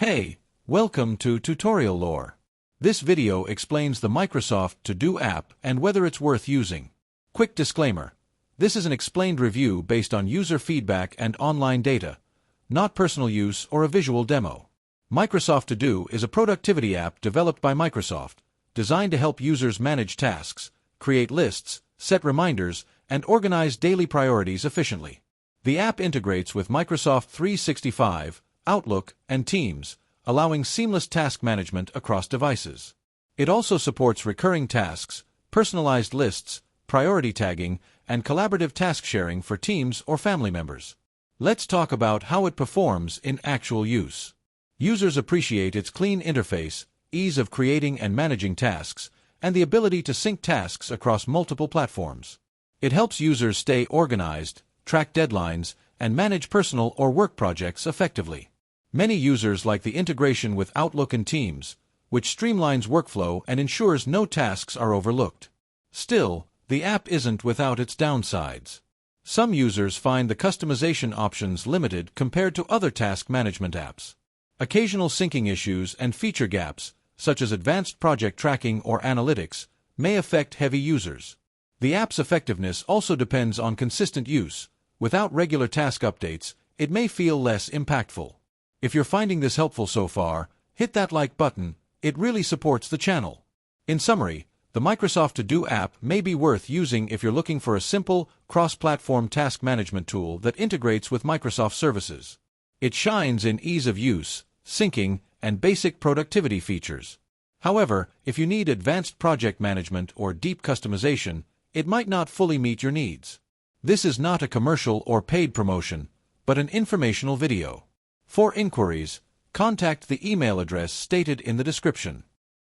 Hey, welcome to Tutorial Lore. This video explains the Microsoft To Do app and whether it's worth using. Quick disclaimer. This is an explained review based on user feedback and online data, not personal use or a visual demo. Microsoft To Do is a productivity app developed by Microsoft, designed to help users manage tasks, create lists, set reminders, and organize daily priorities efficiently. The app integrates with Microsoft 365, Outlook, and Teams, allowing seamless task management across devices. It also supports recurring tasks, personalized lists, priority tagging, and collaborative task sharing for teams or family members. Let's talk about how it performs in actual use. Users appreciate its clean interface, ease of creating and managing tasks, and the ability to sync tasks across multiple platforms. It helps users stay organized, track deadlines, and manage personal or work projects effectively. Many users like the integration with Outlook and Teams, which streamlines workflow and ensures no tasks are overlooked. Still, the app isn't without its downsides. Some users find the customization options limited compared to other task management apps. Occasional syncing issues and feature gaps, such as advanced project tracking or analytics, may affect heavy users. The app's effectiveness also depends on consistent use. Without regular task updates, it may feel less impactful. If you're finding this helpful so far, hit that like button. It really supports the channel. In summary, the Microsoft To Do app may be worth using if you're looking for a simple, cross-platform task management tool that integrates with Microsoft services. It shines in ease of use, syncing, and basic productivity features. However, if you need advanced project management or deep customization, it might not fully meet your needs. This is not a commercial or paid promotion, but an informational video. For inquiries, contact the email address stated in the description.